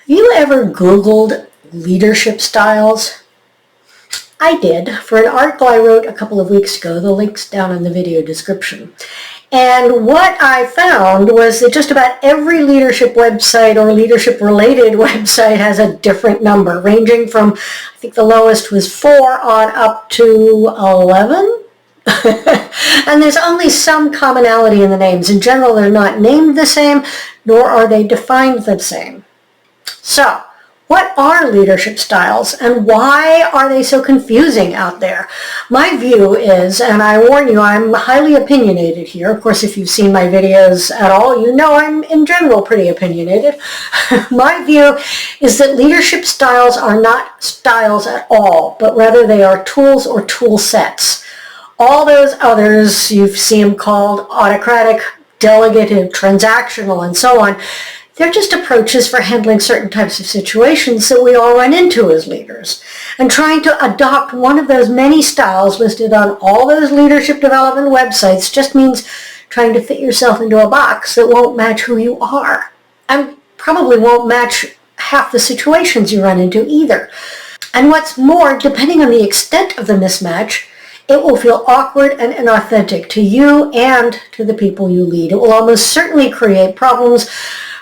You ever Googled leadership styles? I did for an article I wrote a couple of weeks ago. The link's down in the video description. And what I found was that just about every leadership website or leadership-related website has a different number, ranging from, I think the lowest was 4 on up to 11. And there's only some commonality in the names. In general, they're not named the same, nor are they defined the same. So, what are leadership styles and why are they so confusing out there? My view is, and I warn you, I'm highly opinionated here. Of course, if you've seen my videos at all, you know I'm in general pretty opinionated. My view is that leadership styles are not styles at all, but rather they are tools or tool sets. All those others, you've seen them called autocratic, delegative, transactional, and so on. They're just approaches for handling certain types of situations that we all run into as leaders. And trying to adopt one of those many styles listed on all those leadership development websites just means trying to fit yourself into a box that won't match who you are. And probably won't match half the situations you run into either. And what's more, depending on the extent of the mismatch, it will feel awkward and inauthentic to you and to the people you lead. It will almost certainly create problems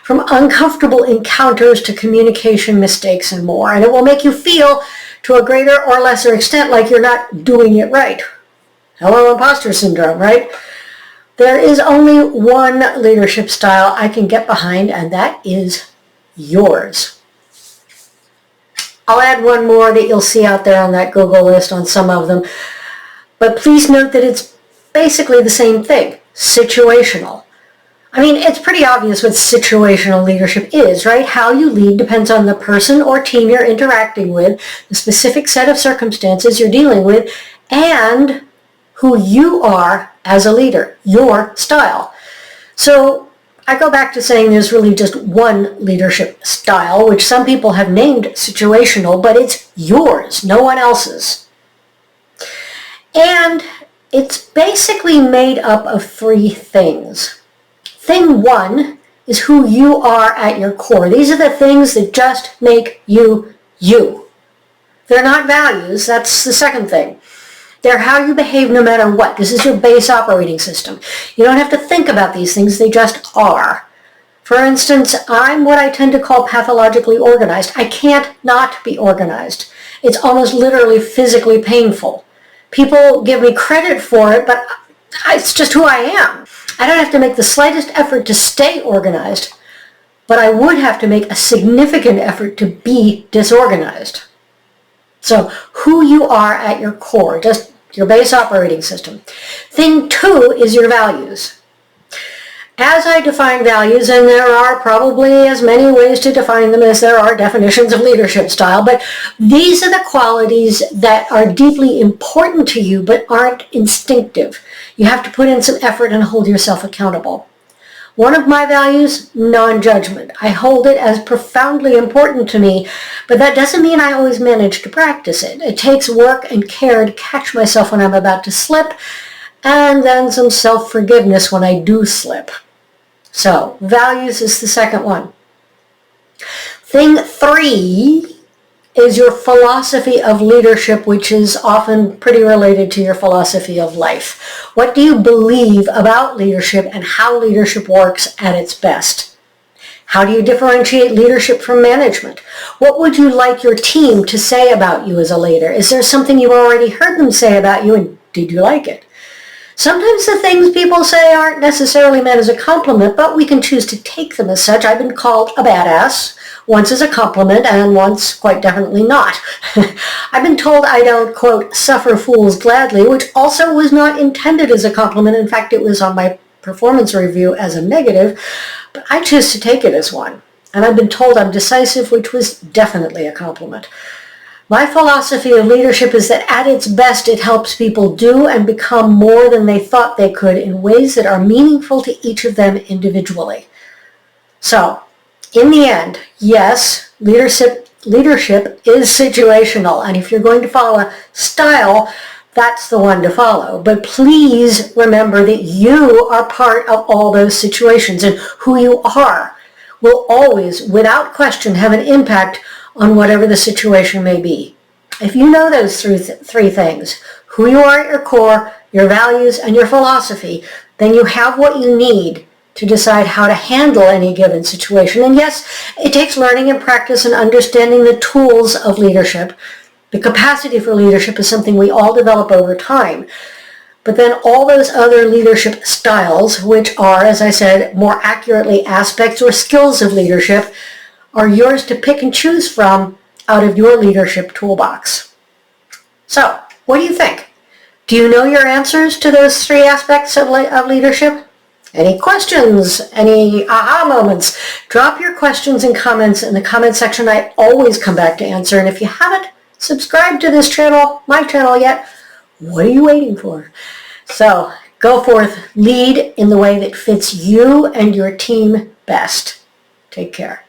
from uncomfortable encounters to communication mistakes and more. And it will make you feel, to a greater or lesser extent, like you're not doing it right. Hello, imposter syndrome, right? There is only one leadership style I can get behind, and that is yours. I'll add one more that you'll see out there on that Google list on some of them. But please note that it's basically the same thing, situational. I mean, it's pretty obvious what situational leadership is, right? How you lead depends on the person or team you're interacting with, the specific set of circumstances you're dealing with, and who you are as a leader, your style. So I go back to saying there's really just one leadership style, which some people have named situational, but it's yours, no one else's. And it's basically made up of 3 things. Thing 1 is who you are at your core. These are the things that just make you, you. They're not values, that's the second thing. They're how you behave no matter what. This is your base operating system. You don't have to think about these things, they just are. For instance, I'm what I tend to call pathologically organized. I can't not be organized. It's almost literally physically painful. People give me credit for it, but it's just who I am. I don't have to make the slightest effort to stay organized, but I would have to make a significant effort to be disorganized. So who you are at your core, just your base operating system. Thing 2 is your values. As I define values, and there are probably as many ways to define them as there are definitions of leadership style, but these are the qualities that are deeply important to you but aren't instinctive. You have to put in some effort and hold yourself accountable. One of my values, non-judgment. I hold it as profoundly important to me, but that doesn't mean I always manage to practice it. It takes work and care to catch myself when I'm about to slip, and then some self-forgiveness when I do slip. So, values is the second one. Thing 3 is your philosophy of leadership, which is often pretty related to your philosophy of life. What do you believe about leadership and how leadership works at its best? How do you differentiate leadership from management? What would you like your team to say about you as a leader? Is there something you've already heard them say about you, and did you like it? Sometimes the things people say aren't necessarily meant as a compliment, but we can choose to take them as such. I've been called a badass, once as a compliment and once quite definitely not. I've been told I don't, quote, suffer fools gladly, which also was not intended as a compliment. In fact, it was on my performance review as a negative, but I choose to take it as one. And I've been told I'm decisive, which was definitely a compliment. My philosophy of leadership is that at its best, it helps people do and become more than they thought they could in ways that are meaningful to each of them individually. So, in the end, yes, leadership is situational, and if you're going to follow a style, that's the one to follow. But please remember that you are part of all those situations, and who you are, will always, without question, have an impact on whatever the situation may be. If you know those three things, who you are at your core, your values, and your philosophy, then you have what you need to decide how to handle any given situation. And yes, it takes learning and practice and understanding the tools of leadership. The capacity for leadership is something we all develop over time. But then all those other leadership styles, which are, as I said, more accurately aspects or skills of leadership, are yours to pick and choose from out of your leadership toolbox. So, what do you think? Do you know your answers to those three aspects of leadership? Any questions? Any aha moments? Drop your questions and comments in the comment section. I always come back to answer. And if you haven't subscribed to this channel, my channel yet, what are you waiting for? So go forth, lead in the way that fits you and your team best. Take care.